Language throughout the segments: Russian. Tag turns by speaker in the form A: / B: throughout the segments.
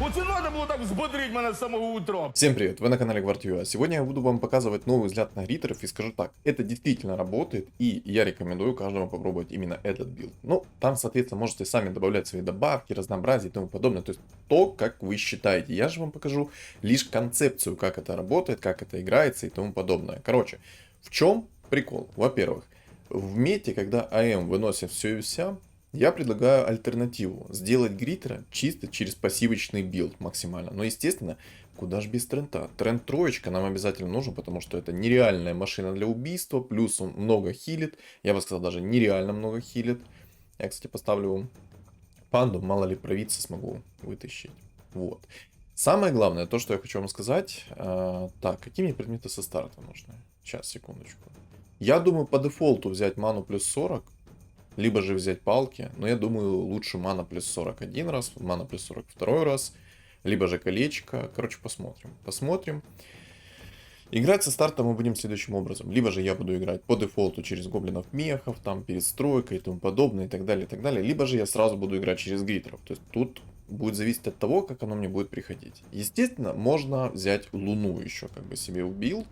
A: Оце надо було так взбодрить мене з самого утра.
B: Всем привет, вы на канале GuardUA. Сегодня я буду вам показывать новый взгляд на гриттеров и скажу так, это действительно работает и я рекомендую каждому попробовать именно этот билд. Ну, там, соответственно, можете сами добавлять свои добавки, разнообразие и тому подобное, то есть то, как вы считаете. Я же вам покажу лишь концепцию, как это работает, как это играется и тому подобное. Короче, в чем прикол? Во-первых, в мете, когда АМ выносит все и вся, я предлагаю альтернативу. Сделать гриттера чисто через пассивочный билд максимально. Но, естественно, куда же без трента. Тренд троечка нам обязательно нужен, потому что это нереальная машина для убийства. Плюс он много хилит. Я бы сказал, даже нереально много хилит. Я, кстати, поставлю панду. Мало ли провидца смогу вытащить. Вот. Самое главное, то, что я хочу вам сказать. Так, какие мне предметы со старта нужны? Сейчас, секундочку. Я думаю, по дефолту взять ману плюс 40. Либо же взять палки, но я думаю, лучше мана плюс 40 один раз, мана плюс 40 второй раз, либо же колечко. Короче, посмотрим. Посмотрим. Играть со старта мы будем следующим образом. Либо же я буду играть по дефолту через гоблинов мехов, там перестройка и тому подобное, и так далее, и так далее. Либо же я сразу буду играть через гриттеров. То есть тут будет зависеть от того, как оно мне будет приходить. Естественно, можно взять Луну еще как бы себе в билд.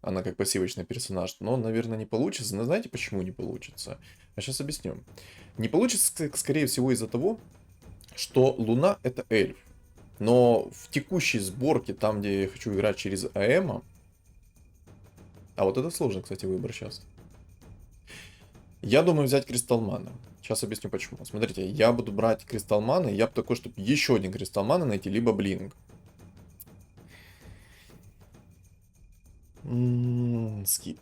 B: Она как пассивочный персонаж, но, наверное, не получится. Но знаете, почему не получится? Я сейчас объясню. Не получится, скорее всего, из-за того, что Луна — это эльф. Но в текущей сборке, там, где я хочу играть через АЭМа... А вот это сложный, кстати, выбор сейчас. Я думаю взять Кристалл Мана. Сейчас объясню почему. Смотрите, я буду брать Кристалл Мана, и я бы такой, чтобы еще один Кристалл Мана найти, либо Блинк. Скип.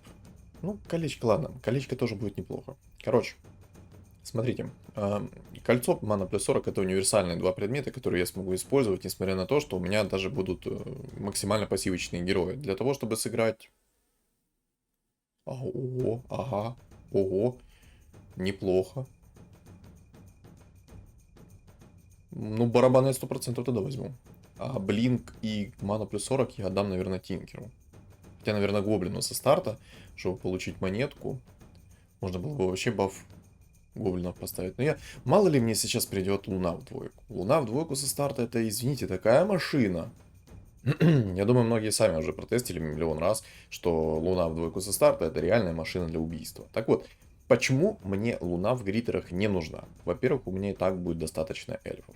B: Ну, колечко, ладно. Колечко тоже будет неплохо. Короче, смотрите. Кольцо, мана плюс 40 это универсальные два предмета, которые я смогу использовать, несмотря на то, что у меня даже будут максимально пассивочные герои. Для того, чтобы сыграть... Ого, ага, ого, неплохо. Ну, барабаны я 100% тогда возьму. А Блинк и мана плюс 40 я отдам, наверное, Тинкеру. Хотя, наверное, гоблину со старта, чтобы получить монетку. Можно было бы вообще баф гоблинов поставить. Но я... Мало ли мне сейчас придет Луна в двойку. Луна в двойку со старта, это, извините, такая машина. Я думаю, многие сами уже протестили миллион раз, что Луна в двойку со старта это реальная машина для убийства. Так вот, почему мне Луна в гриттерах не нужна? Во-первых, у меня и так будет достаточно эльфов.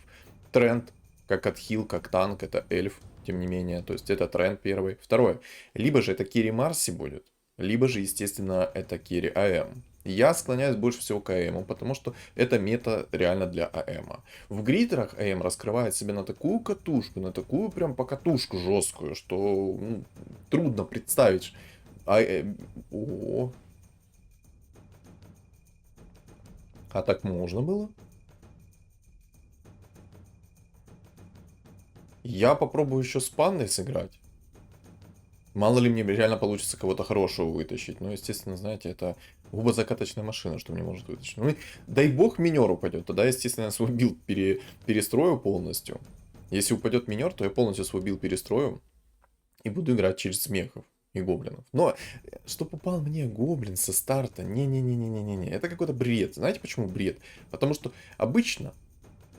B: Тренд, как отхил, как танк, это эльф, тем не менее. То есть это тренд первый. Второе, либо же это Керри Марси будет, либо же, естественно, это Керри АМ. Я склоняюсь больше всего к АМу, потому что это мета реально для АМа. В гриттерах АМ раскрывает себя на такую катушку, на такую прям покатушку жесткую, что трудно представить. О, а так можно было? Я попробую еще с пандой сыграть. Мало ли мне реально получится кого-то хорошего вытащить. Ну, естественно, знаете, это губозакаточная машина, что мне может вытащить. Ну, дай бог минер упадет. Тогда, естественно, я свой билд перестрою полностью. Если упадет минер, то я полностью свой билд перестрою. И буду играть через смехов и гоблинов. Но, что попал мне гоблин со старта, не-не-не-не-не-не. Это какой-то бред. Знаете, почему бред? Потому что обычно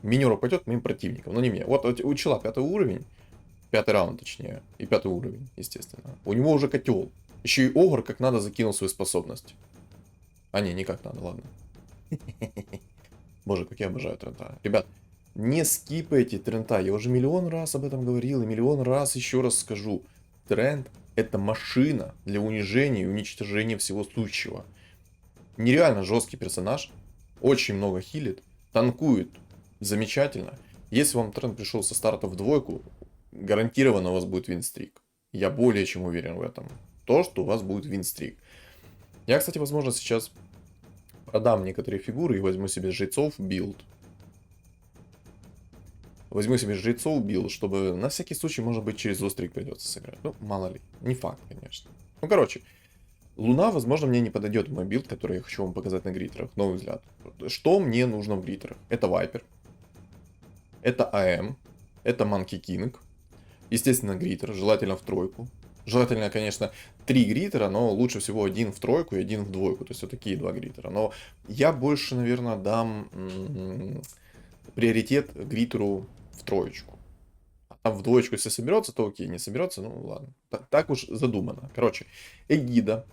B: минер упадет моим противникам, но не мне. Вот у чела 5 уровень. 5-й раунд, точнее. И 5-й уровень, естественно. У него уже котел. Еще и Огр как надо закинул свою способность. А не как надо, ладно. Боже, как я обожаю Трента. Ребят, не скипайте Трента. Я уже миллион раз об этом говорил. И миллион раз еще раз скажу. Трент это машина для унижения и уничтожения всего сущего. Нереально жесткий персонаж. Очень много хилит. Танкует замечательно. Если вам Трент пришел со старта в двойку, гарантированно у вас будет винстрик. Я более чем уверен в этом. То, что у вас будет винстрик. Я, кстати, возможно, сейчас продам некоторые фигуры и возьму себе жрецов билд. Возьму себе жрецов билд, чтобы на всякий случай, может быть, через острик придется сыграть. Ну, мало ли. Не факт, конечно. Ну, короче. Луна, возможно, мне не подойдет в мой билд, который я хочу вам показать на гриттерах. Новый взгляд. Что мне нужно в гриттерах? Это Вайпер. Это АМ. Это Манки Кинг. Естественно, гриттер, желательно в тройку. Желательно, конечно, 3 гриттера, но лучше всего один в тройку и один в двойку. То есть вот такие 2 гриттера. Но я больше, наверное, дам приоритет гриттеру в троечку. Там в двоечку, если соберется, то окей, не соберется, ну ладно. Так уж задумано. Короче, Эгида,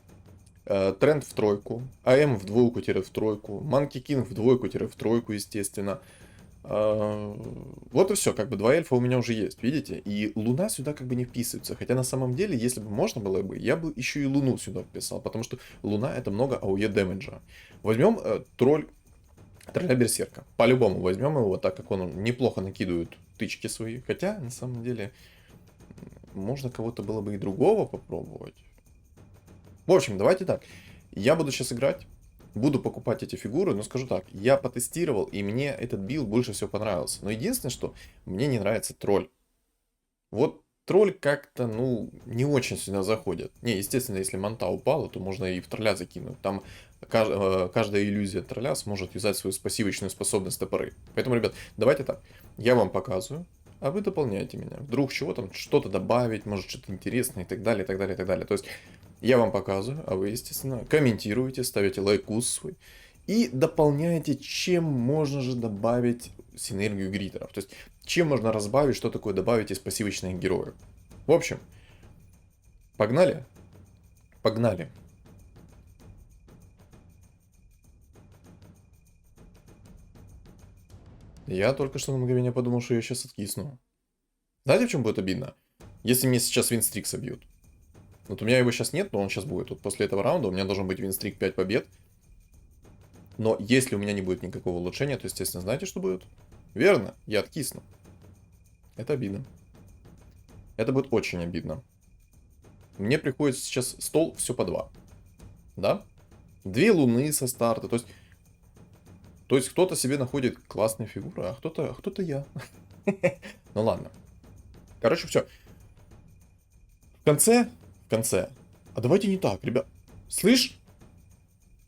B: Тренд в тройку, АМ в двойку-в тройку, Манки Кинг в двойку-в тройку, естественно. Вот и все, как бы два эльфа у меня уже есть, видите? И Луна сюда как бы не вписывается. Хотя на самом деле, если бы можно было бы, я бы еще и Луну сюда вписал, потому что Луна это много АОЕ дэмэджа. Возьмем тролля Берсерка. По-любому возьмем его, так как он неплохо накидывает тычки свои. Хотя, на самом деле, можно кого-то было бы и другого попробовать. В общем, давайте так. Я буду сейчас играть. Буду покупать эти фигуры, но скажу так, я потестировал, и мне этот билд больше всего понравился. Но единственное, что мне не нравится тролль. Вот тролль как-то, ну, не очень сюда заходит. Не, естественно, если манта упала, то можно и в тролля закинуть. Там каждая иллюзия тролля сможет юзать свою пассивочную способность топоры. Поэтому, ребят, давайте так. Я вам показываю, а вы дополняете меня. Вдруг чего там, что-то добавить, может что-то интересное и так далее, и так далее, и так далее. То есть я вам показываю, а вы, естественно, комментируете, ставите лайкус свой и дополняете, чем можно же добавить синергию гритеров. То есть, чем можно разбавить, что такое добавить из пассивочных героев. В общем, погнали? Погнали. Я только что на мгновение подумал, что я сейчас откисну. Знаете, в чем будет обидно? Если мне сейчас винстрик собьют. Вот у меня его сейчас нет, но он сейчас будет. Вот после этого раунда у меня должен быть винстрик 5 побед. Но если у меня не будет никакого улучшения, то, естественно, знаете, что будет? Верно, я откисну. Это обидно. Это будет очень обидно. Мне приходится сейчас стол все по 2. Да? 2 луны со старта. То есть кто-то себе находит классные фигуры, а кто-то я. Ну ладно. Короче, все. В конце. А давайте не так, ребят. Слышь?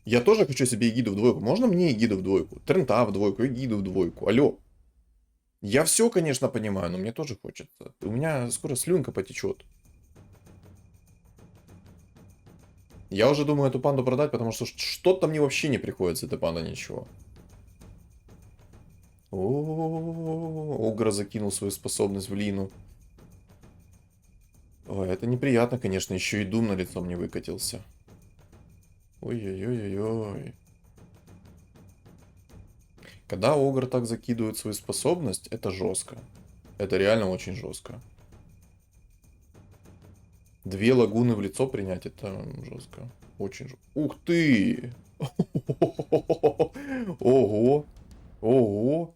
B: Я тоже хочу себе эгиду в двойку. Можно мне эгиду в двойку? Трента в двойку, эгиду в двойку. Алло. Я все, конечно, понимаю, но мне тоже хочется. У меня скоро слюнка потечет. Я уже думаю эту панду продать, потому что что-то мне вообще не приходится, эта панда, ничего. О, Огра закинул свою способность в Лину. Ой, это неприятно, конечно, еще и дум на лицо мне выкатился. Ой-ой-ой-ой-ой. Когда Огр так закидывает свою способность, это жестко. Это реально очень жестко. 2 лагуны в лицо принять, это жестко. Очень жестко. Ух ты! Ого! Ого!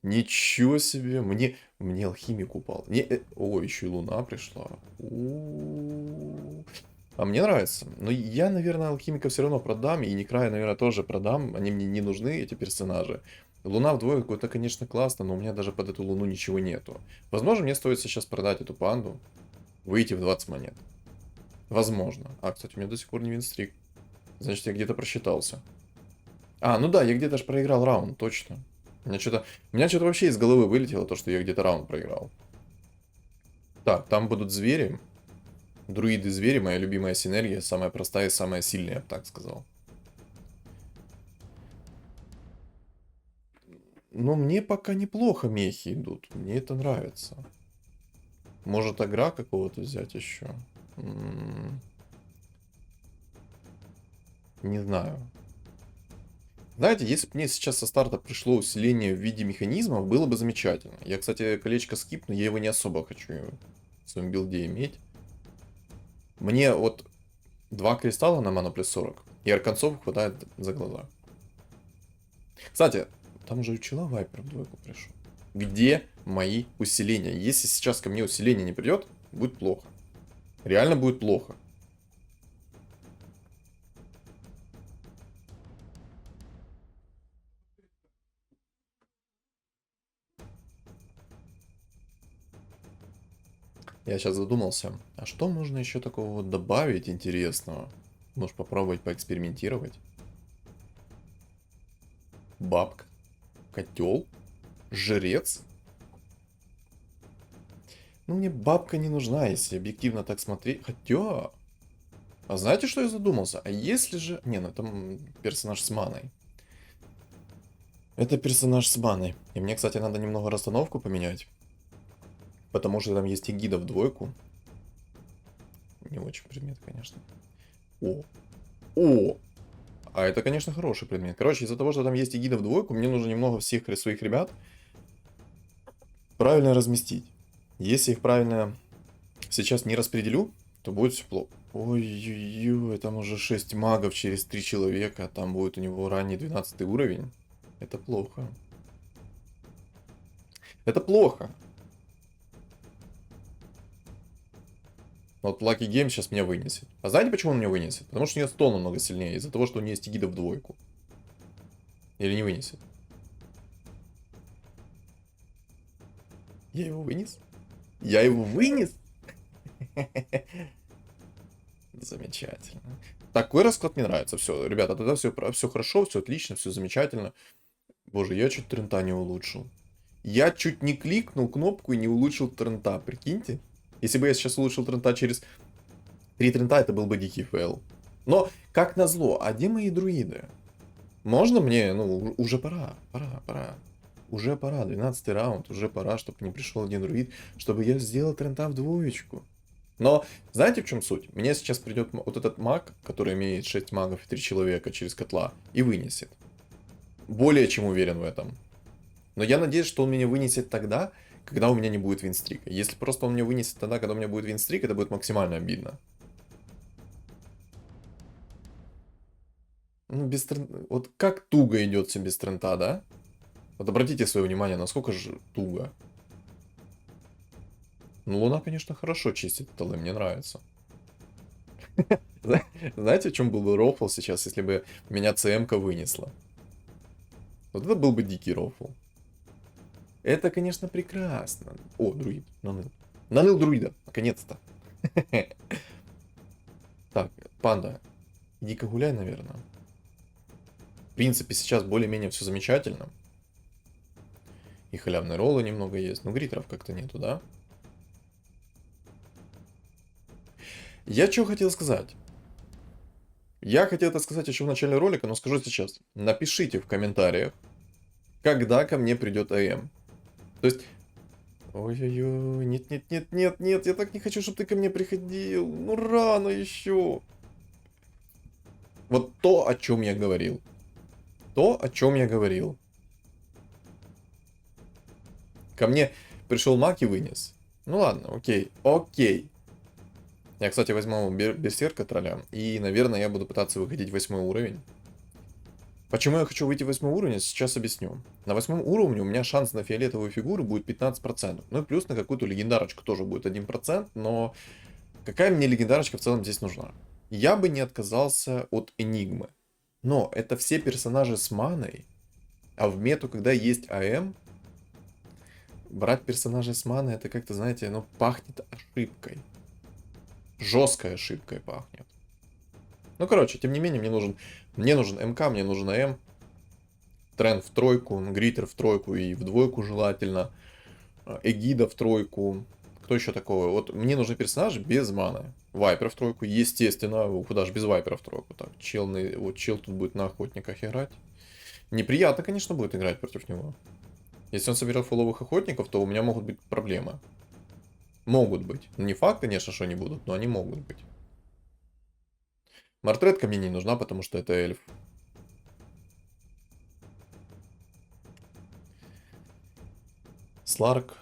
B: Ничего себе! Мне алхимик упал. О, еще и луна пришла. А мне нравится. Но я, наверное, алхимика все равно продам. И Некрая, наверное, тоже продам. Они мне не нужны, эти персонажи. Луна в двойку, это, конечно, классно, но у меня даже под эту луну ничего нету. Возможно, мне стоит сейчас продать эту панду. Выйти в 20 монет. Возможно. А, кстати, у меня до сих пор не винстрик. Значит, я где-то просчитался. А, ну да, я где-то аж проиграл раунд, точно. У меня что-то вообще из головы вылетело, то, что я где-то раунд проиграл. Так, там будут звери. Друиды-звери, моя любимая синергия, самая простая и самая сильная, я бы так сказал. Но мне пока неплохо мехи идут, мне это нравится. Может, агра какого-то взять еще? Не знаю. Знаете, если бы мне сейчас со старта пришло усиление в виде механизмов, было бы замечательно. Я, кстати, колечко скипну, я его не особо хочу в своем билде иметь. Мне вот 2 кристалла на ману плюс 40, и арканцов хватает за глаза. Кстати, там уже учила Вайпер в двойку пришел. Где мои усиления? Если сейчас ко мне усиление не придет, будет плохо. Реально будет плохо. Я сейчас задумался, а что можно еще такого вот добавить интересного? Может попробовать поэкспериментировать? Бабка. Котел. Жрец. Ну, мне бабка не нужна, если объективно так смотреть. Хотя... А знаете, что я задумался? А если же... Не, ну это персонаж с маной. Это персонаж с маной. И мне, кстати, надо немного расстановку поменять. Потому что там есть эгида в двойку. Не очень предмет, конечно. О! О! А это, конечно, хороший предмет. Короче, из-за того, что там есть эгида в двойку, мне нужно немного всех своих ребят правильно разместить. Если их правильно сейчас не распределю, то будет все плохо. Ой-ой-ой, там уже 6 магов через 3 человека, там будет у него ранний 12 уровень. Это плохо. Это плохо. Вот Lucky Game сейчас меня вынесет. А знаете, почему он меня вынесет? Потому что у нее стол намного сильнее, из-за того, что у нее есть эгида в двойку. Или не вынесет? Я его вынес? Я его вынес? Замечательно. Такой расклад мне нравится. Все, ребята, тогда все хорошо, все отлично, все замечательно. Боже, я чуть трента не улучшил. Я чуть не кликнул кнопку и не улучшил трента, прикиньте. Если бы я сейчас улучшил трента через 3 трента, это был бы дикий фейл. Но, как назло, а где мои друиды? Можно мне, ну, уже пора. Уже пора, 12 раунд, уже пора, чтобы не пришел один друид, чтобы я сделал трента в двоечку. Но, знаете, в чем суть? Мне сейчас придет вот этот маг, который имеет 6 магов и 3 человека через котла, и вынесет. Более чем уверен в этом. Но я надеюсь, что он меня вынесет тогда, когда у меня не будет винстрика. Если просто он меня вынесет тогда, когда у меня будет винстрик, это будет максимально обидно. Ну, без вот как туго идет все без трента, да? Вот обратите свое внимание, насколько же туго. Ну, Луна, конечно, хорошо чистит столы, мне нравится. Знаете, в чем был бы рофл сейчас, если бы меня ЦМ-ка вынесла? Вот это был бы дикий рофл. Это, конечно, прекрасно. О, друид, наныл. Наныл друида, наконец-то. Так, панда, иди-ка гуляй, наверное. В принципе, сейчас более-менее все замечательно. И халявные роллы немного есть. Но гритеров как-то нету, да? Я что хотел сказать? Я хотел это сказать еще в начале ролика, но скажу сейчас. Напишите в комментариях, когда ко мне придет АМ. То есть... Ой-ой-ой, нет, я так не хочу, чтобы ты ко мне приходил. Ну рано еще. Вот то, о чем я говорил. То, о чем я говорил. Ко мне пришел маг и вынес. Ну ладно, окей. Я, кстати, возьму берсерка тролля. И, наверное, я буду пытаться выходить 8 уровень. Почему я хочу выйти в 8 уровень, сейчас объясню. На 8 уровне у меня шанс на фиолетовую фигуру будет 15%. Ну и плюс на какую-то легендарочку тоже будет 1%. Но какая мне легендарочка в целом здесь нужна? Я бы не отказался от Энигмы. Но это все персонажи с маной. А в мету, когда есть АМ, брать персонажей с маной, это как-то, знаете, ну, пахнет ошибкой. Жесткой ошибкой пахнет. Ну, короче, тем не менее, мне нужен МК, мне нужен АМ. Тренд в тройку, Гритер в тройку и в двойку желательно. Эгида в тройку. Кто еще такого? Вот мне нужны персонажи без маны. Вайпер в тройку, естественно. Куда же без Вайпера в тройку? Так, вот чел тут будет на охотниках играть. Неприятно, конечно, будет играть против него. Если он соберет фуловых охотников, то у меня могут быть проблемы. Могут быть. Не факт, конечно, что они будут, но они могут быть. Мартретка мне не нужна, потому что это эльф. Сларк.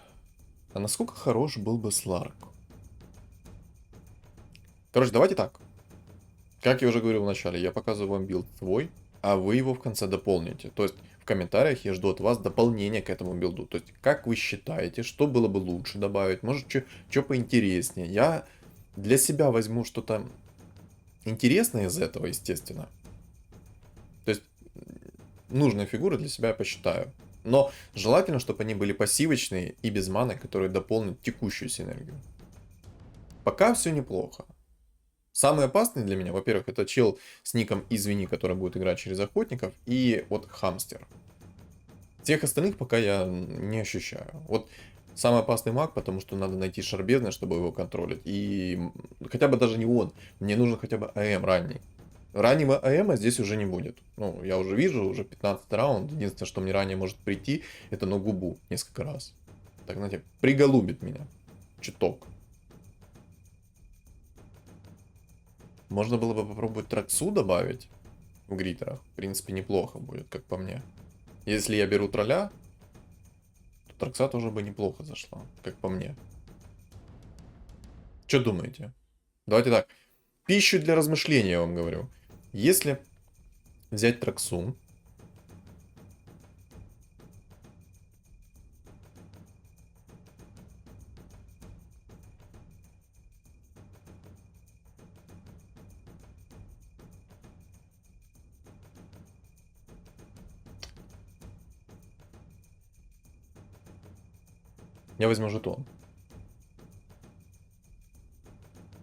B: А насколько хорош был бы Сларк? Короче, давайте так. Как я уже говорил в начале, я показываю вам билд свой, а вы его в конце дополните. То есть в комментариях я жду от вас дополнения к этому билду. То есть как вы считаете, что было бы лучше добавить, может что поинтереснее. Я для себя возьму что-то интересное из этого, естественно. То есть нужные фигуры для себя я посчитаю. Но желательно, чтобы они были пассивочные и без маны, которые дополнят текущую синергию. Пока все неплохо. Самый опасный для меня, во-первых, это чел с ником Извини, который будет играть через охотников, и вот Хамстер. Всех остальных пока я не ощущаю. Вот самый опасный маг, потому что надо найти шарбезное, чтобы его контролить. И хотя бы даже не он. Мне нужен хотя бы АМ ранний. Раннего АМа здесь уже не будет. Ну, я уже вижу, уже 15 раунд. Единственное, что мне ранее может прийти, это на губу несколько раз. Так, знаете, приголубит меня. Чуток. Можно было бы попробовать траксу добавить в гритерах. В принципе, неплохо будет, как по мне. Если я беру тролля, то тракса тоже бы неплохо зашла, как по мне. Что думаете? Давайте так. Пищу для размышления, я вам говорю. Если взять траксу, я возьму жетон.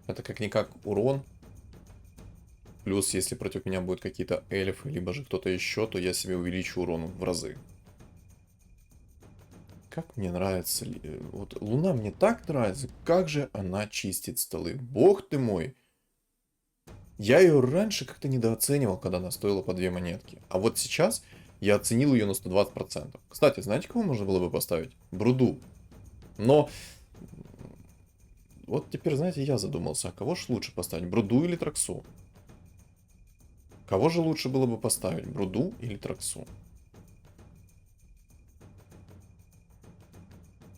B: Это как-никак урон. Плюс, если против меня будут какие-то эльфы, либо же кто-то еще, то я себе увеличу урон в разы. Как мне нравится. Вот Луна мне так нравится. Как же она чистит столы. Бог ты мой. Я ее раньше как-то недооценивал, когда она стоила по 2 монетки. А вот сейчас я оценил ее на 120%. Кстати, знаете, кого можно было бы поставить? Бруду. Но вот теперь, знаете, я задумался, а кого же лучше поставить? Бруду или Траксу? Кого же лучше было бы поставить? Бруду или Траксу?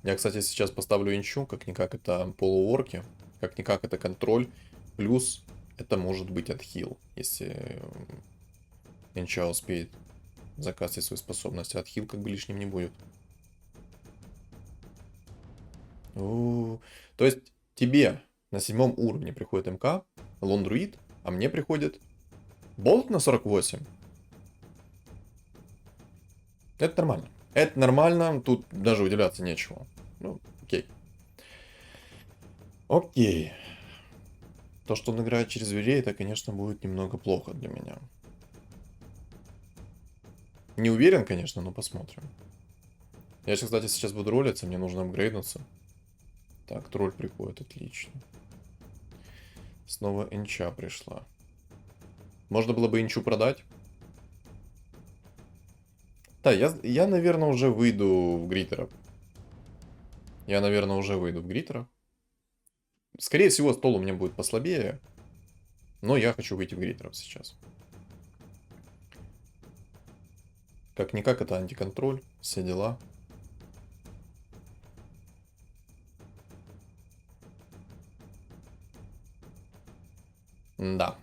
B: Я, кстати, сейчас поставлю инчу, как-никак это полуорки, как-никак это контроль, плюс это может быть отхил, если инча успеет закастить свои способности. Отхил как бы лишним не будет. То есть тебе на 7 уровне приходит МК, Лондруид, а мне приходит Болт на 48. Это нормально. Это нормально, тут даже удивляться нечего. Ну, окей. Окей. То, что он играет через зверей, это, конечно, будет немного плохо для меня. Не уверен, конечно, но посмотрим. Я сейчас, кстати, сейчас буду ролиться, мне нужно апгрейднуться. Так, тролль приходит, отлично. Снова инча пришла. Можно было бы инчу продать. Да, я, наверное, уже выйду в гритеров. Я, наверное, уже выйду в гритеров. Скорее всего, стол у меня будет послабее. Но я хочу выйти в гритеров сейчас. Как-никак это антиконтроль, все дела. Да.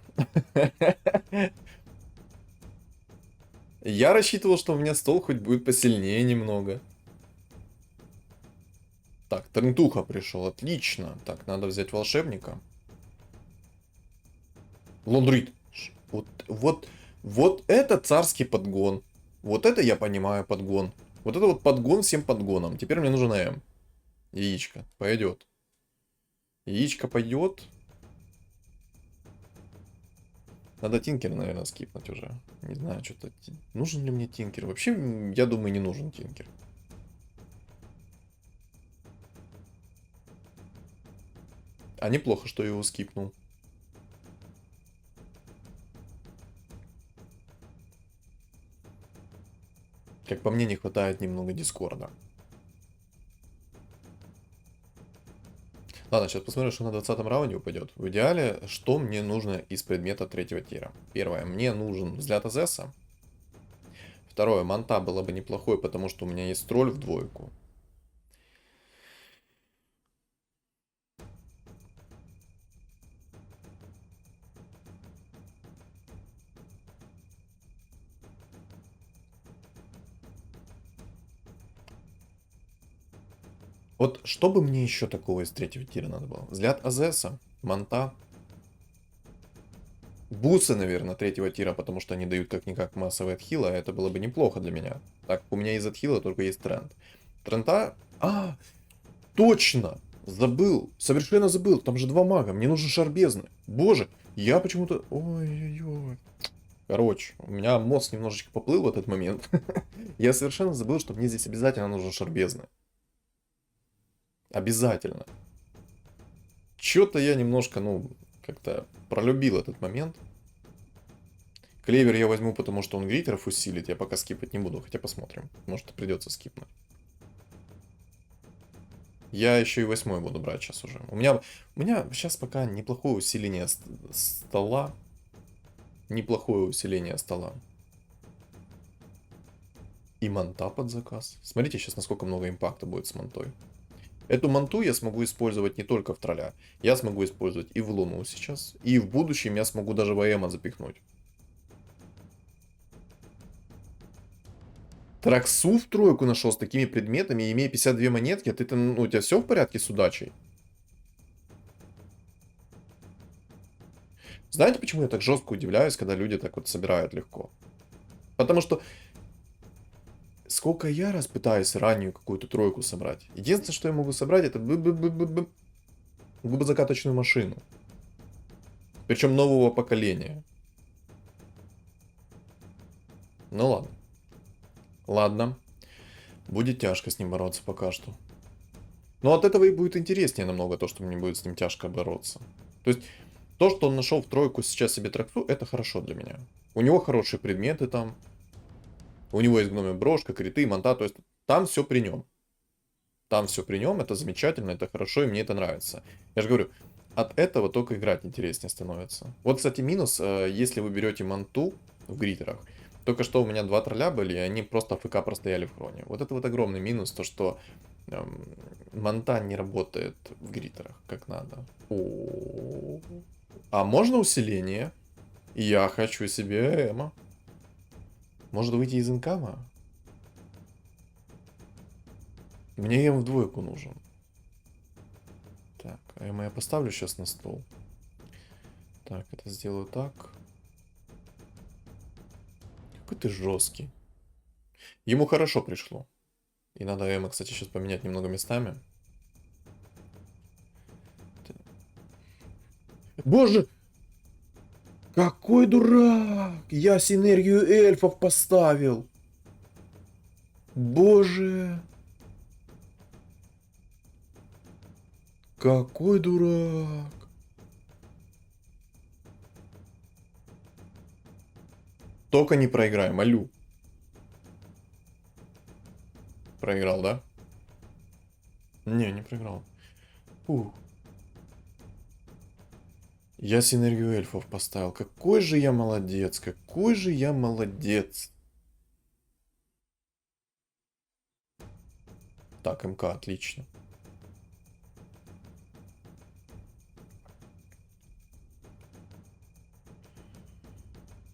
B: Я рассчитывал, что у меня стол хоть будет посильнее немного. Так, Трентуха пришел, отлично. Так, надо взять волшебника. Лондрит. Вот это царский подгон. Вот это я понимаю подгон. Вот это вот подгон всем подгоном. Теперь мне нужен М. Яичко. Пойдет. Яичко пойдет. Надо Тинкер, наверное, скипнуть уже. Не знаю, что-то... Нужен ли мне Тинкер? Вообще, я думаю, не нужен Тинкер. А неплохо, что я его скипнул. Как по мне, не хватает немного Дискорда. Ладно, сейчас посмотрим, что на 20 раунде упадет. В идеале, что мне нужно из предмета 3-го тира? Первое, мне нужен взгляд Азеса. Второе, манта было бы неплохой, потому что у меня есть тролль в двойку. Вот что бы мне еще такого из 3-го тира надо было? Взгляд Азеса, манта. Бусы, наверное, 3-го тира, потому что они дают как-никак массовый отхил, а это было бы неплохо для меня. Так, у меня из отхила только есть тренд. Трента... А, точно! Забыл, совершенно забыл, там же 2 мага, мне нужен шар бездны. Боже, я почему-то... Ой-ой-ой. Короче, у меня мозг немножечко поплыл в этот момент. Я совершенно забыл, что мне здесь обязательно нужен шар бездны. Обязательно. Чё-то я немножко, ну, как-то пролюбил этот момент. Клевер я возьму, потому что он гритеров усилит. Я пока скипать не буду, хотя посмотрим. Может, придется скипнуть. Я еще и 8 буду брать сейчас уже. У меня сейчас пока неплохое усиление стола. Неплохое усиление стола. И манта под заказ. Смотрите сейчас, насколько много импакта будет с мантой. Эту манту я смогу использовать не только в тролля. Я смогу использовать и в луну сейчас. И в будущем я смогу даже в АЭМа запихнуть. Траксу в тройку нашел с такими предметами, имея 52 монетки. Ты там, ну, у тебя все в порядке с удачей? Знаете, почему я так жестко удивляюсь, когда люди так вот собирают легко? Потому что сколько я раз пытаюсь раннюю какую-то тройку собрать. Единственное, что я могу собрать, это губозакаточную машину. Причем нового поколения. Ну ладно. Ладно. Будет тяжко с ним бороться пока что. Но от этого и будет интереснее намного то, что мне будет с ним тяжко бороться. То есть, то, что он нашел в тройку сейчас себе траксу, это хорошо для меня. У него хорошие предметы там. У него есть гномия брошка, криты, манта. То есть, там все при нем. Там все при нем, это замечательно, это хорошо, и мне это нравится. Я же говорю, от этого только играть интереснее становится. Вот, кстати, минус, если вы берете манту в гритерах. Только что у меня 2 тролля были, и они просто АФК простояли в хроне. Вот это вот огромный минус, то что манта не работает в гритерах как надо. А можно усиление? Я хочу себе эмо. Может выйти из инкама? Мне эм в двойку нужен. Так, эмо я поставлю сейчас на стол. Так, это сделаю так. Какой ты жесткий. Ему хорошо пришло. И надо эмо, кстати, сейчас поменять немного местами. Боже! Какой дурак! Я синергию эльфов поставил. Боже! Какой дурак! Только не проиграй, молю. Проиграл, да? Не проиграл. Фух. Я синергию эльфов поставил. Какой же я молодец, какой же я молодец. Так, МК, отлично.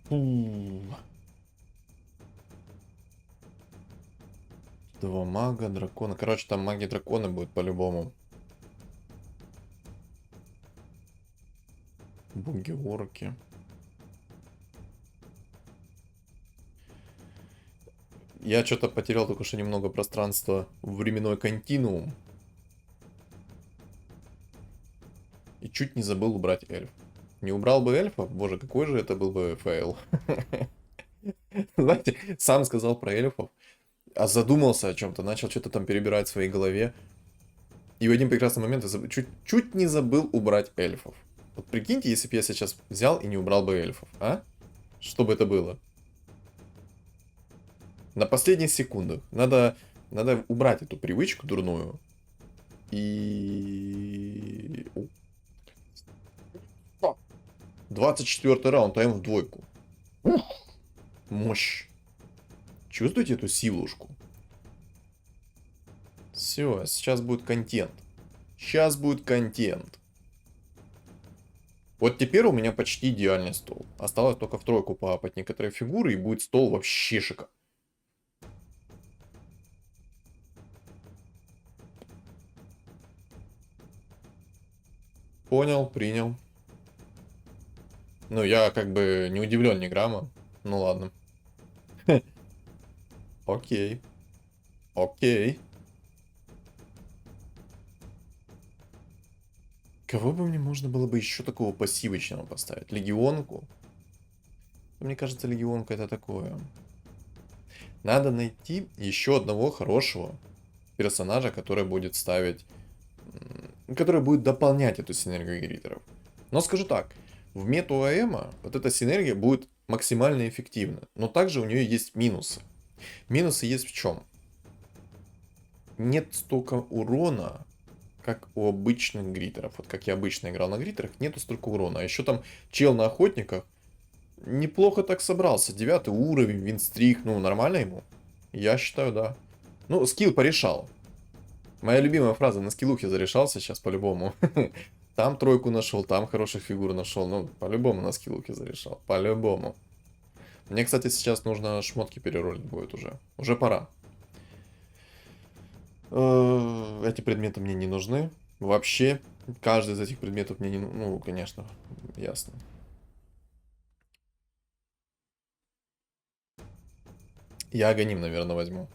B: Фу. 2 мага, дракона. Короче, там маги дракона будет по-любому. Буги-орки. Я что-то потерял только что немного пространства в временной континуум. И чуть не забыл убрать эльф. Не убрал бы эльфа? Боже, какой же это был бы фейл. Знаете, сам сказал про эльфов, а задумался о чем-то, начал что-то там перебирать в своей голове. И в один прекрасный момент я чуть не забыл убрать эльфов. Вот прикиньте, если бы я сейчас взял и не убрал бы эльфов, а? Что бы это было? На последних секундах. Надо убрать эту привычку дурную. И... 24 раунд, АМ в двойку. Мощь. Чувствуете эту силушку? Все, сейчас будет контент. Сейчас будет контент. Вот теперь у меня почти идеальный стол. Осталось только в тройку поапать некоторые фигуры, и будет стол вообще шикарный. Понял, принял. Ну, я как бы не удивлен ни грамма. Ну ладно. Окей. Окей. Кого бы мне можно было бы еще такого пассивочного поставить? Легионку? Мне кажется, легионка это такое. Надо найти еще одного хорошего персонажа, который будет ставить... Который будет дополнять эту синергию гритеров. Но скажу так, в мету АЭМа вот эта синергия будет максимально эффективна. Но также у нее есть минусы. Минусы есть в чем? Нет столько урона как у обычных гритеров. Вот как я обычно играл на гритерах, нету столько урона. А еще там чел на охотниках неплохо так собрался. 9 уровень, винстрик, ну нормально ему? Я считаю, да. Ну, скилл порешал. Моя любимая фраза: на скиллухе зарешался сейчас по-любому. Там тройку нашел, там хороших фигур нашел. Ну, по-любому на скиллухе зарешал. По-любому. Мне, кстати, сейчас нужно шмотки переролить будет уже. Уже пора. Эти предметы мне не нужны. Вообще, каждый из этих предметов мне не... Ну, конечно, ясно. Я Аганим, наверное, возьму.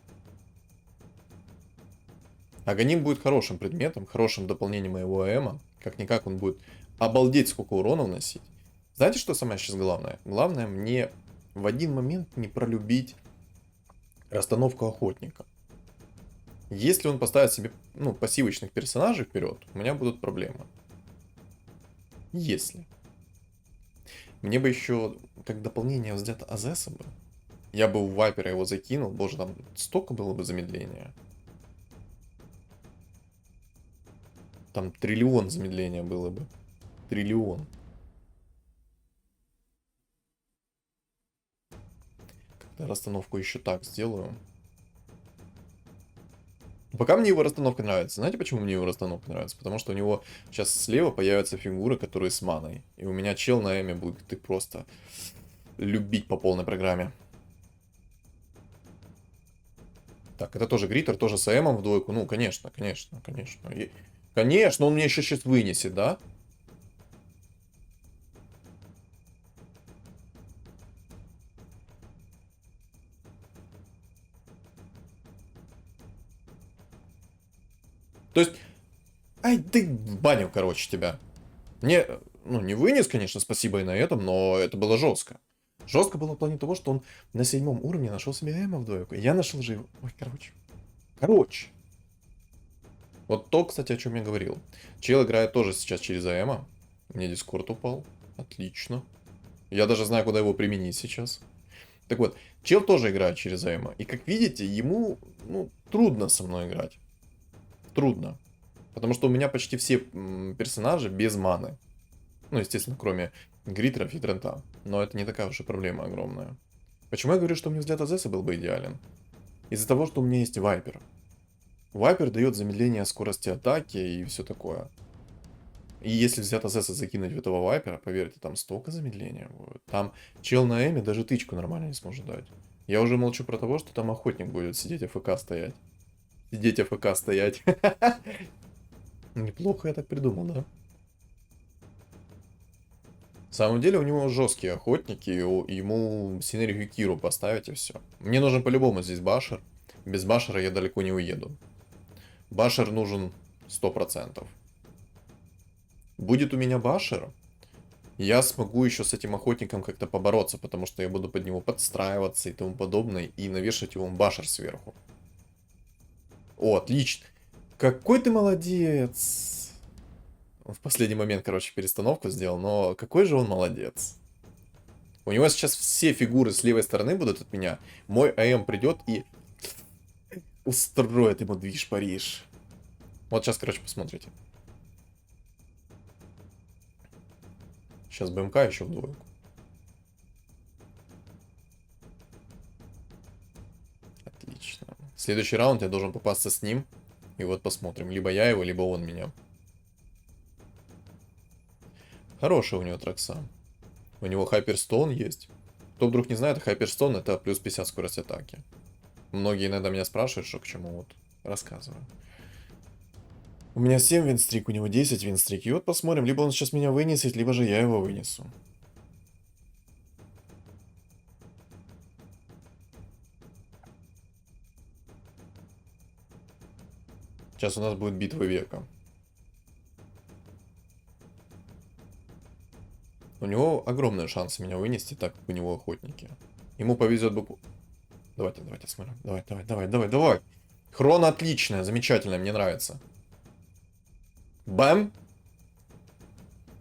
B: Аганим будет хорошим предметом, хорошим дополнением моего АМа. Как-никак он будет обалдеть сколько урона наносить. Знаете, что самое сейчас главное? Главное мне в один момент не пролюбить расстановку охотника. Если он поставит себе, ну, пассивочных персонажей вперед, у меня будут проблемы. Если. Мне бы еще как дополнение взять Азеса бы. Я бы в Вайпера его закинул. Боже, там столько было бы замедления. Там триллион замедления было бы. Триллион. Когда расстановку еще так сделаю. Пока мне его расстановка нравится. Знаете, почему мне его расстановка нравится? Потому что у него сейчас слева появятся фигуры, которые с маной. И у меня чел на эме будет ты просто любить по полной программе. Так, это тоже гритер, тоже с эмом в двойку. Ну, конечно, конечно, конечно. Конечно, он мне еще сейчас вынесет, да? То есть, ай, ты в баню, короче, тебя. Не, ну, не вынес, конечно, спасибо и на этом, но это было жестко. Жестко было в плане того, что он на 7 уровне нашел себе эма в двойку. Я нашел же его... Ой, короче. Короче. Вот то, кстати, о чем я говорил. Чел играет тоже сейчас через АЭМа. Мне дискорд упал. Отлично. Я даже знаю, куда его применить сейчас. Так вот, чел тоже играет через АЭМа. И как видите, ему, ну, трудно со мной играть. Трудно. Потому что у меня почти все персонажи без маны. Ну, естественно, кроме Гритеров и Трента. Но это не такая уж и проблема огромная. Почему я говорю, что мне взгляд Азеса был бы идеален? Из-за того, что у меня есть Вайпер. Вайпер дает замедление скорости атаки и все такое. И если взять Азеса закинуть в этого Вайпера, поверьте, там столько замедления будет. Там чел на эме даже тычку нормально не сможет дать. Я уже молчу про того, что там охотник будет сидеть АФК стоять. Сидеть АФК стоять. Неплохо я так придумал, да? На самом деле у него жесткие охотники, ему синергию Киру поставить и все. Мне нужен по-любому здесь башер. Без башера я далеко не уеду. Башер нужен 100%. Будет у меня башер, я смогу еще с этим охотником как-то побороться, потому что я буду под него подстраиваться и тому подобное, и навешать его башер сверху. О, отлично. Какой ты молодец. Он в последний момент, короче, перестановку сделал, но какой же он молодец. У него сейчас все фигуры с левой стороны будут от меня. Мой АМ придет и устроит ему движ Париж. Вот сейчас, короче, посмотрите. Сейчас БМК еще в двойку. Отлично. Следующий раунд я должен попасться с ним. И вот посмотрим. Либо я его, либо он меня. Хорошая у него тракса. У него Хайперстоун есть. Кто вдруг не знает, Хайперстоун это плюс 50 скорость атаки. Многие иногда меня спрашивают, что к чему. Вот рассказываю. У меня 7 винстрик, у него 10 винстрик. И вот посмотрим, либо он сейчас меня вынесет, либо же я его вынесу. Сейчас у нас будет битва века. У него огромные шансы меня вынести, так как у него охотники. Ему повезет бы... Давайте, давайте смотрим. Давай, давай, давай, давай, давай. Хрона отличная, замечательная, мне нравится. Бэм.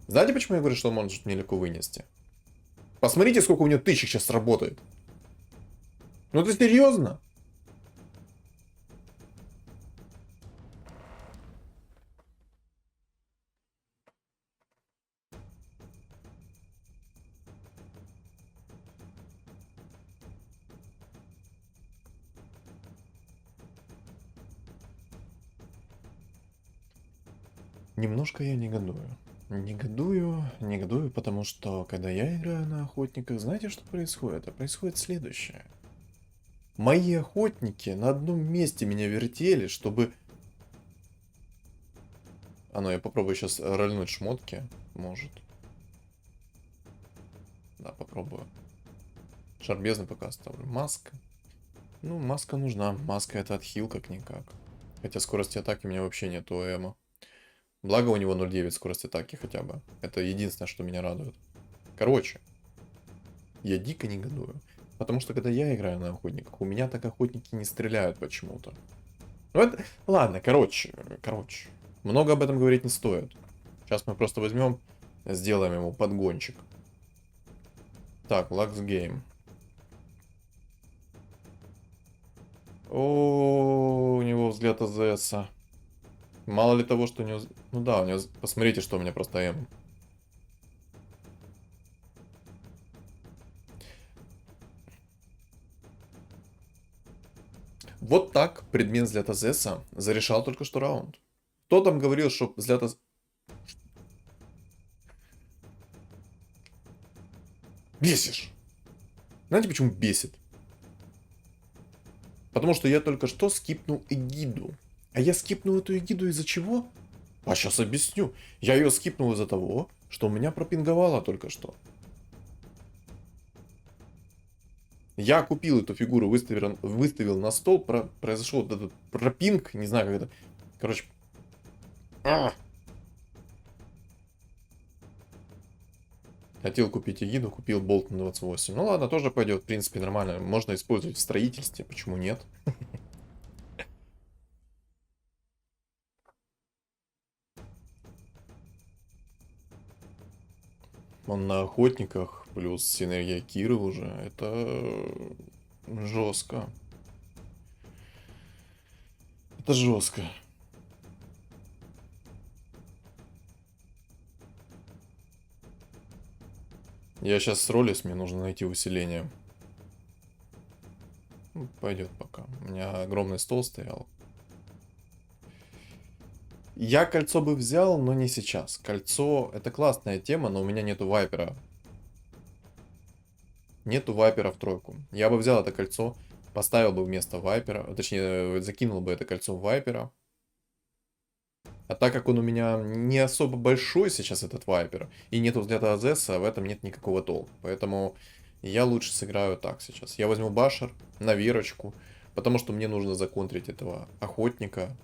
B: Знаете, почему я говорю, что он может мне легко вынести? Посмотрите, сколько у него тысяч сейчас работает. Ну ты серьезно? Немножко я негодую. Негодую, потому что, когда я играю на охотниках, знаете, что происходит? А происходит следующее. Мои охотники на одном месте меня вертели, чтобы... А ну, я попробую сейчас рольнуть шмотки. Может. Да, попробую. Шарбезный пока оставлю. Маска. Ну, маска нужна. Маска это отхил как-никак. Хотя скорости атаки у меня вообще нет у Эма. Благо у него 0.9 скорость атаки хотя бы. Это единственное, что меня радует. Короче, я дико негодую. Потому что когда я играю на охотниках, у меня так охотники не стреляют почему-то. Ну это... Ладно, короче. Много об этом говорить не стоит. Сейчас мы просто возьмем, сделаем ему подгончик. Так, Lux Game. О, у него взгляд АЗСа. Мало ли того, что у него... Ну да, у него... Посмотрите, что у меня просто М. Вот так предмет взгляд АЗСа зарешал только что раунд. Кто там говорил, что взгляд АЗС... Бесишь! Знаете, почему бесит? Потому что я только что скипнул эгиду. А я скипнул эту эгиду из-за чего? А сейчас объясню. Я ее скипнул из-за того, что у меня пропинговало только что. Я купил эту фигуру, выставил на стол, произошел вот этот пропинг, не знаю как это. Короче. Хотел купить эгиду, купил болт на 28. Ну ладно, тоже пойдет, в принципе, нормально. Можно использовать в строительстве, почему нет? Он на охотниках, плюс синергия Киры уже. Это жестко. Это жестко. Я сейчас с Роллис, мне нужно найти усиление. Ну, пойдет пока. У меня огромный стол стоял. Я кольцо бы взял, но не сейчас. Кольцо это классная тема, но у меня нету вайпера. Нету вайпера в тройку. Я бы взял это кольцо, поставил бы вместо вайпера. Точнее, закинул бы это кольцо в вайпера. А так как он у меня не особо большой сейчас, этот вайпер, и нету взгляда Азеса, в этом нет никакого толка. Поэтому я лучше сыграю так сейчас. Я возьму башер на верочку, потому что мне нужно законтрить этого охотника.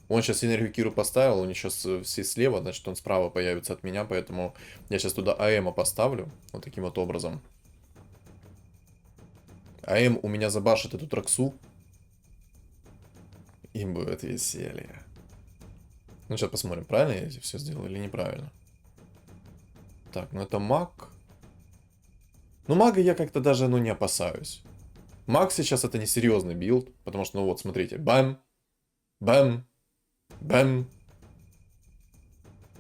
B: Он сейчас энергию Киру поставил, у него сейчас все слева, значит он справа появится от меня, поэтому я сейчас туда АМа поставлю, вот таким вот образом. АМ у меня забашит эту Траксу. Им будет веселье. Ну, сейчас посмотрим, правильно я все сделал или неправильно. Так, ну это маг. Ну, мага я как-то даже, ну, не опасаюсь. Маг сейчас это несерьезный билд, потому что, ну вот, смотрите, бэм, бэм, бэм.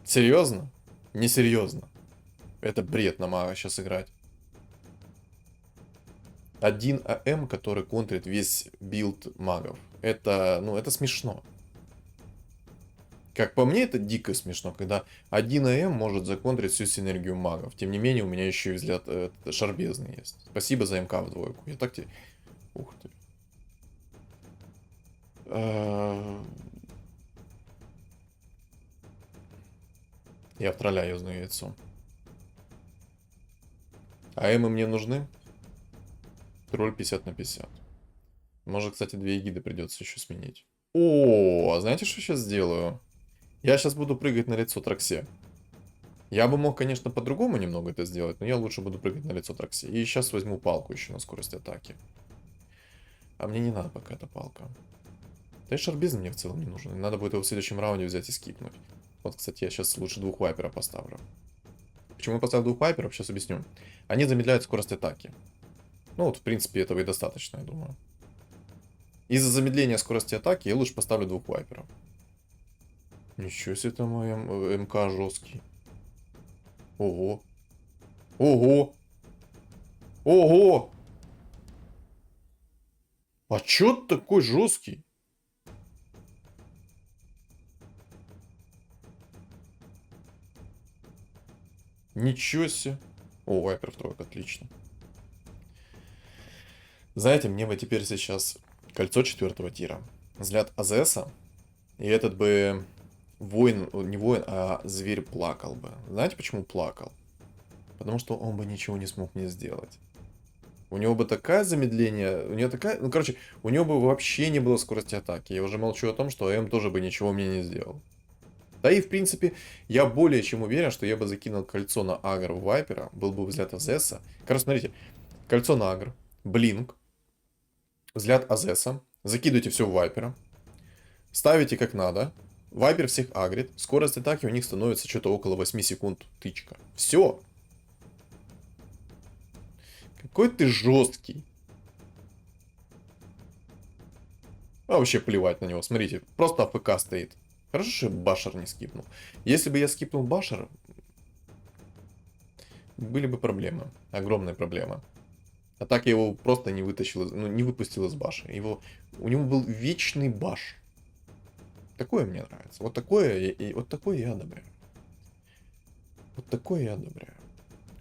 B: Серьезно? Несерьезно. Это бред на мага сейчас играть. Один АМ, который контрит весь билд магов. Это, ну, это смешно. Как по мне, это дико смешно, когда один АМ может законтрить всю синергию магов. Тем не менее, у меня еще и взгляд шарбезный есть. Спасибо за МК в двойку. Я так тебе... Ух ты. Я в тролля юзну яйцо. АМы мне нужны? Тролль 50 на 50. Может, кстати, 2 эгиды придется еще сменить. О, а знаете, что сейчас сделаю? Я сейчас буду прыгать на лицо Траксе. Я бы мог, конечно, по-другому немного это сделать, но я лучше буду прыгать на лицо Траксе. И сейчас возьму палку еще на скорость атаки. А мне не надо пока эта палка. Да и шарбизм мне в целом не нужен. Надо будет его в следующем раунде взять и скипнуть. Вот, кстати, я сейчас лучше 2 вайпера поставлю. Почему я поставил 2 вайперов, сейчас объясню. Они замедляют скорость атаки. Ну вот, в принципе, этого и достаточно, я думаю. Из-за замедления скорости атаки я лучше поставлю 2 вайперов. Ничего себе там мой МК жесткий. Ого. Ого. Ого. А чё ты такой жесткий? Ничего себе. О, вайпер в тройку, отлично. Знаете, мне бы теперь сейчас кольцо 4-го тира, взгляд АЗСа, и этот бы воин, не воин, а зверь плакал бы. Знаете, почему плакал? Потому что он бы ничего не смог мне сделать. У него бы такое замедление, у него такая, ну короче, у него бы вообще не было скорости атаки. Я уже молчу о том, что АМ тоже бы ничего мне не сделал. Да и в принципе, я более чем уверен, что я бы закинул кольцо на агр в вайпера, был бы взгляд АЗСа. Короче, смотрите, кольцо на агр, блинк, взгляд АЗСа, закидываете все в вайпера, ставите как надо, вайпер всех агрит, скорость атаки у них становится что-то около 8 секунд тычка. Все. Какой ты жесткий. А вообще плевать на него. Смотрите, просто АФК стоит. Хорошо, что я башер не скипнул. Если бы я скипнул башер, были бы проблемы. Огромные проблемы. А так я его просто не вытащил, ну, не выпустил из баша. У него был вечный баш. Такое мне нравится. Вот такое, вот такое я одобряю. Вот такое я одобряю.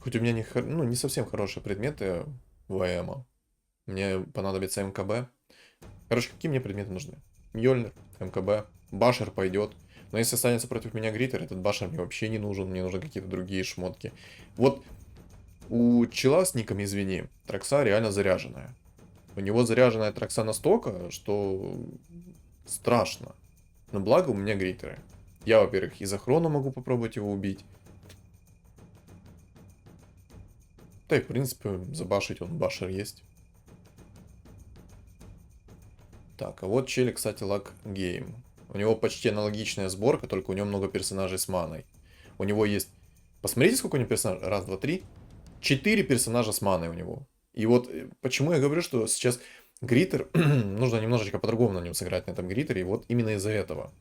B: Хоть у меня не совсем хорошие предметы ВМа. Мне понадобится МКБ. Короче, какие мне предметы нужны? Мьёльнир, МКБ, Башер пойдет. Но если останется против меня Гриттер, этот Башер мне вообще не нужен. Мне нужны какие-то другие шмотки. Вот у чела с ником, извини, Тракса реально заряженная. У него заряженная Тракса настолько, что страшно. Но благо у меня Гриттеры. Я, во-первых, из охрона могу попробовать его убить. Да и, в принципе, забашить он Башер есть. Так, а вот челик, кстати, лаг гейм. У него почти аналогичная сборка, только у него много персонажей с маной. У него есть... Посмотрите, сколько у него персонажей. Раз, два, три. 4 персонажа с маной у него. И вот почему я говорю, что сейчас Гриттер... нужно немножечко по-другому на нем сыграть, на этом Гриттере. И вот именно из-за этого.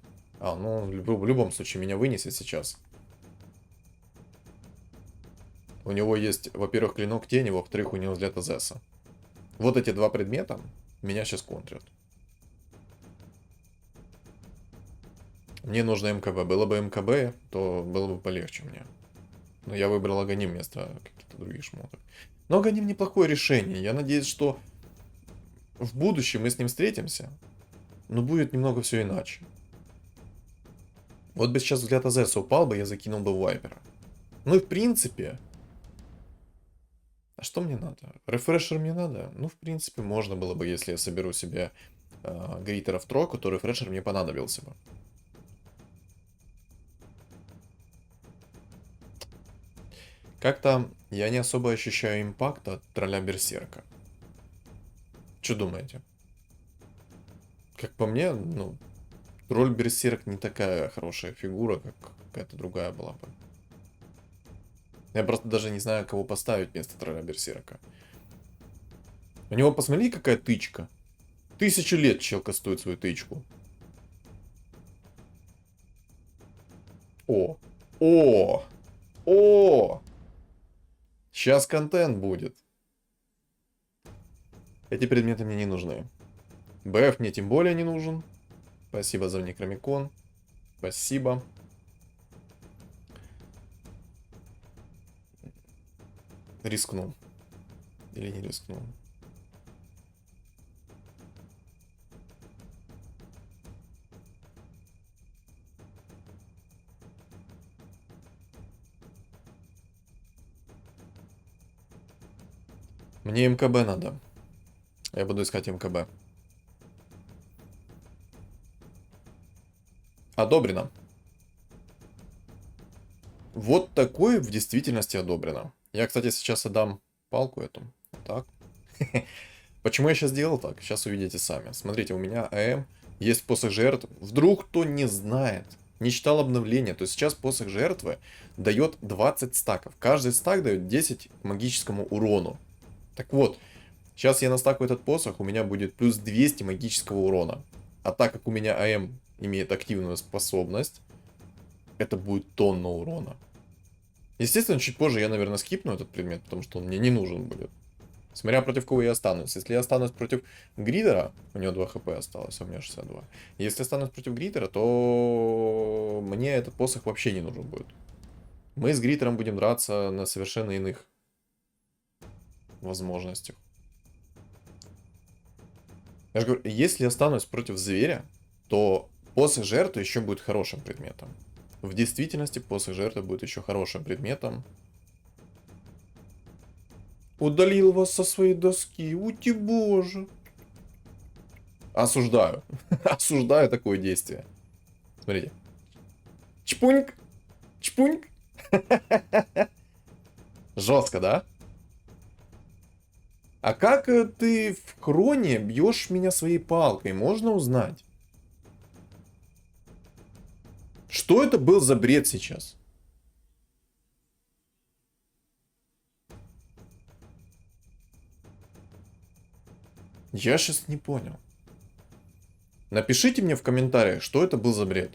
B: Ну, в любом случае, меня вынесет сейчас. У него есть, во-первых, клинок тени, во-вторых, у него взгляд Азеса. Вот эти два предмета меня сейчас контрят. Мне нужно МКБ. Было бы МКБ, то было бы полегче мне. Но я выбрал Аганим вместо каких-то других шмоток. Но Аганим неплохое решение. Я надеюсь, что в будущем мы с ним встретимся. Но будет немного все иначе. Вот бы сейчас взгляд Азеса упал бы, я закинул бы Вайпера. Ну и в принципе... А что мне надо? Рефрешер мне надо? Ну, в принципе, можно было бы, если я соберу себе Гриттера в тройку, то рефрешер мне понадобился бы. Как-то я не особо ощущаю импакта от тролля Берсерка. Что думаете? Как по мне, ну, тролль Берсерк не такая хорошая фигура, как какая-то другая была бы. Я просто даже не знаю, кого поставить вместо тролля Берсерка. У него, посмотри, какая тычка. 1000 лет челка стоит свою тычку. О! О! О! Сейчас контент будет. Эти предметы мне не нужны. БФ мне тем более не нужен. Спасибо за Некромикон. Спасибо. Рискнул. Или не рискнул. Мне МКБ надо. Я буду искать МКБ. Одобрено. Вот такое в действительности одобрено. Я, кстати, сейчас отдам палку эту. Так. Почему я сейчас делал так? Сейчас увидите сами. Смотрите, у меня АМ, есть посох жертв. Вдруг кто не знает, не читал обновления, то сейчас посох жертвы дает 20 стаков. Каждый стак дает 10 к магическому урону. Так вот, сейчас я настакаю этот посох, у меня будет плюс 200 магического урона. А так как у меня АМ имеет активную способность, это будет тонна урона. Естественно, чуть позже я, наверное, скипну этот предмет, потому что он мне не нужен будет. Смотря против кого я останусь. Если я останусь против Гридера, у него 2 хп осталось, а у меня 62. Если останусь против Гридера, то мне этот посох вообще не нужен будет. Мы с Гритером будем драться на совершенно иных возможностях. Я же говорю, если я останусь против зверя, то посох жертвы еще будет хорошим предметом. В действительности посох жертвы будет еще хорошим предметом. Удалил вас со своей доски. Ути боже. Осуждаю. Осуждаю такое действие. Смотрите. Чпуньк. Чпуньк. Жестко, да? А как ты в хроне бьешь меня своей палкой? Можно узнать? Что это был за бред сейчас? Я сейчас не понял. Напишите мне в комментариях, что это был за бред.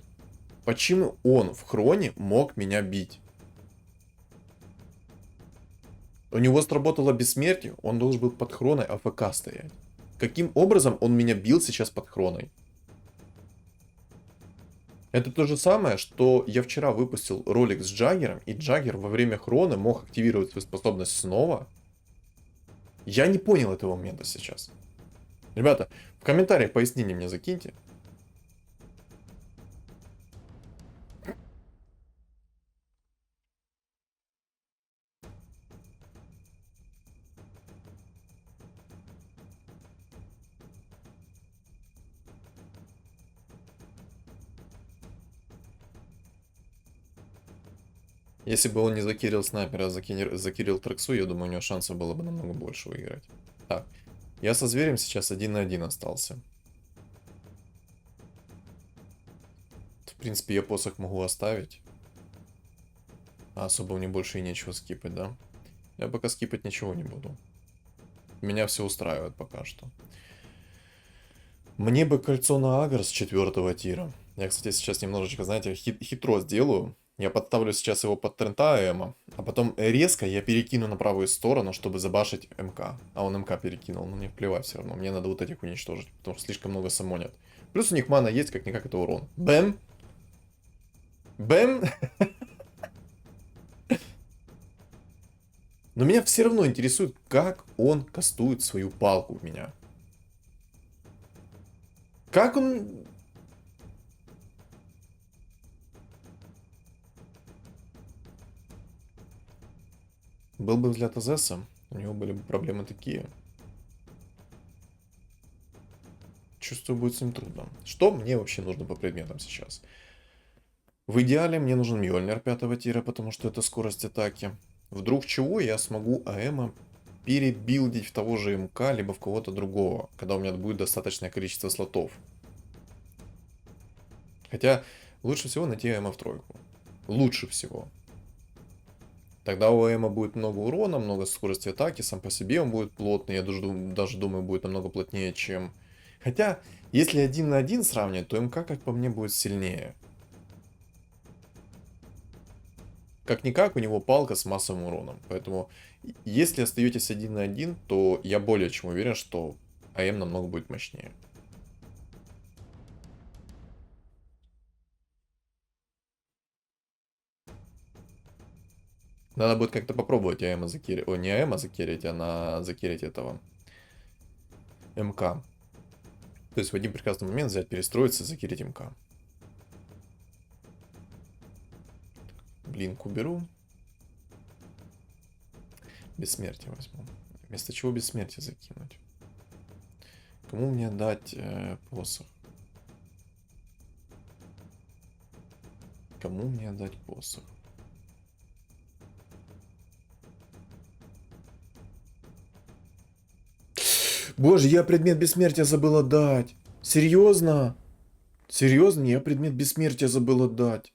B: Почему он в хроне мог меня бить? У него сработало бессмертие, он должен был под хроной АФК стоять. Каким образом он меня бил сейчас под хроной? Это то же самое, что я вчера выпустил ролик с Джаггером, и Джаггер во время хроны мог активировать свою способность снова. Я не понял этого момента сейчас. Ребята, в комментариях пояснение мне закиньте. Если бы он не закирил снайпера, а закирил Трексу, я думаю, у него шансов было бы намного больше выиграть. Так, я со зверем сейчас 1 на 1 остался. В принципе, я посох могу оставить. А особо мне больше и нечего скипать, да? Я пока скипать ничего не буду. Меня все устраивает пока что. Мне бы кольцо на Агр с 4 тира. Я, кстати, сейчас немножечко, знаете, хитро сделаю. Я подставлю сейчас его под Трента Эма, а потом резко я перекину на правую сторону, чтобы забашить МК. А он МК перекинул, но мне плевать все равно. Мне надо вот этих уничтожить, потому что слишком много самонят. Плюс у них мана есть, как-никак это урон. Бэм! Бэм! Но меня все равно интересует, как он кастует свою палку в меня. Как он... Был бы взгляд Азеса, у него были бы проблемы такие. Чувствую, будет с ним трудно. Что мне вообще нужно по предметам сейчас? В идеале мне нужен Мьёльнир 5 тира, потому что это скорость атаки. Вдруг чего я смогу АЭМа перебилдить в того же МК, либо в кого-то другого, когда у меня будет достаточное количество слотов. Хотя лучше всего найти АЭМа в тройку. Лучше всего. Тогда у АЭМа будет много урона, много скорости атаки, сам по себе он будет плотный, я даже думаю, будет намного плотнее, чем... Хотя, если 1 на 1 сравнивать, то МК, как по мне, будет сильнее. Как-никак, у него палка с массовым уроном. Поэтому, если остаетесь 1 на 1, то я более чем уверен, что АМ намного будет мощнее. Надо будет как-то попробовать АМа закерить. О, не АМа закерить, а на закерить этого МК. То есть в один прекрасный момент взять, перестроиться и закерить МК. Блинк уберу. Бессмертие возьму. Вместо чего бессмертие закинуть? Кому мне дать посох? Кому мне отдать посох? Боже, я предмет бессмертия забыл отдать. Серьезно? Серьезно? Я предмет бессмертия забыл отдать.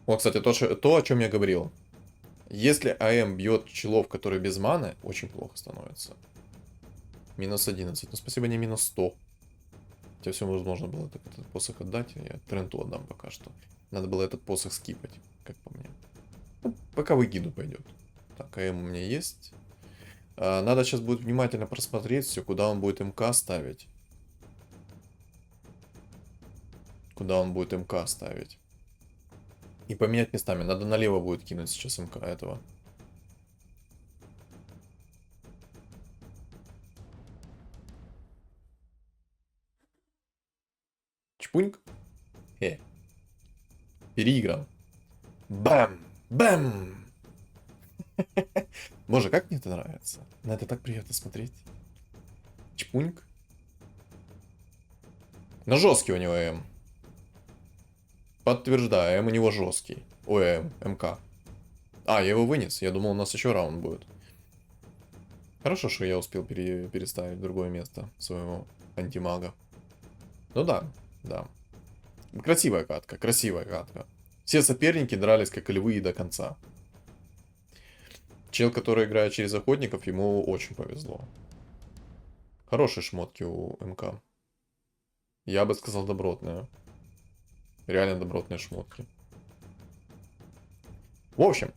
B: Вот, кстати, то, о чем я говорил. Если АМ бьет челов, которые без маны, очень плохо становится. Минус 11. Ну, спасибо, не минус 100. Хотя все возможно было этот посох отдать. Я Тренту отдам пока что. Надо было этот посох скипать, как по мне. Ну, пока в эгиду пойдет. Так, АМ у меня есть. Надо сейчас будет внимательно просмотреть все, куда он будет МК ставить. Куда он будет МК ставить. И поменять местами. Надо налево будет кинуть сейчас МК этого. Чпуньк. Переигран. Бам! Бам! Боже, как мне это нравится. На это так приятно смотреть. Чпуньк. Но жесткий у него М. Подтверждаю, М у него жесткий. Ой, МК. А, я его вынес. Я думал, у нас еще раунд будет. Хорошо, что я успел переставить в другое место своего антимага. Ну да, да. Красивая катка, красивая катка. Все соперники дрались как львы до конца. Чел, который играет через охотников, ему очень повезло. Хорошие шмотки у МК. Я бы сказал добротные. Реально добротные шмотки. В общем,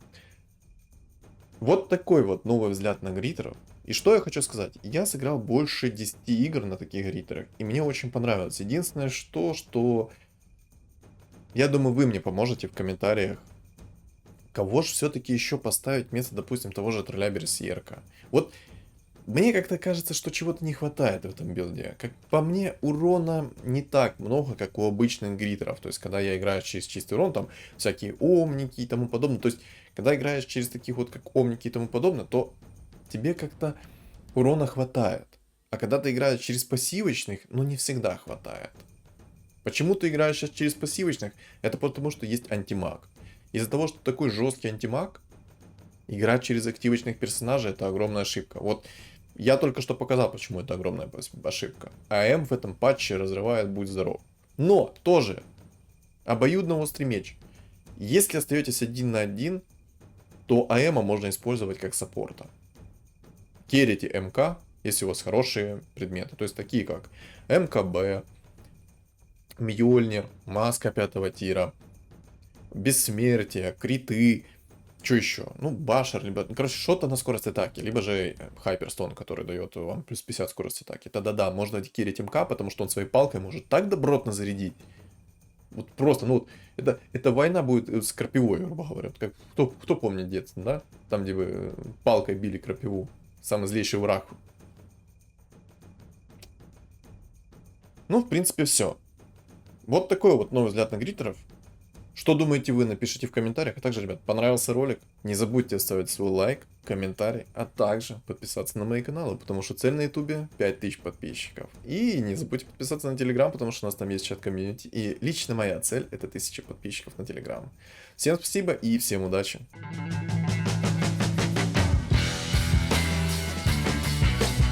B: вот такой вот новый взгляд на гритеров. И что я хочу сказать, я сыграл больше 10 игр на таких гритерах, и мне очень понравилось. Единственное, что я думаю, вы мне поможете в комментариях, кого же все-таки еще поставить вместо, допустим, того же тролля Берсерка. Вот мне как-то кажется, что чего-то не хватает в этом билде. Как по мне, урона не так много, как у обычных гритеров. То есть, когда я играю через чистый урон, там всякие омники и тому подобное. То есть, когда играешь через таких вот, как омники и тому подобное, то тебе как-то урона хватает. А когда ты играешь через пассивочных, ну не всегда хватает. Почему ты играешь сейчас через пассивочных? Это потому, что есть антимаг. Из-за того, что такой жесткий антимаг, играть через активочных персонажей это огромная ошибка. Вот я только что показал, почему это огромная ошибка. АМ в этом патче разрывает, будь здоров. Но тоже обоюдно острый меч. Если остаетесь один на один, то АМа можно использовать как саппорта. Керрите МК, если у вас хорошие предметы. То есть такие как МКБ, Мьёльнир, Маска 5 тира, Бессмертие, Криты. Что еще? Ну, Башер, либо, ну, короче, что-то на скорость атаки, либо же Хайперстон, который дает вам плюс 50 скорость атаки. Тогда-да, можно керрить МК, потому что он своей палкой может так добротно зарядить. Вот просто, ну, вот, это война будет с крапивой, грубо говоря. Вот как, кто помнит детство, да? Там, где вы палкой били крапиву. Самый злейший враг. Ну, в принципе, все. Вот такой вот новый взгляд на гритеров. Что думаете вы, напишите в комментариях. А также, ребят, понравился ролик? Не забудьте оставить свой лайк, комментарий, а также подписаться на мои каналы, потому что цель на ютубе 5000 подписчиков. И не забудьте подписаться на телеграм, потому что у нас там есть чат комьюнити. И лично моя цель это 1000 подписчиков на телеграм. Всем спасибо и всем удачи!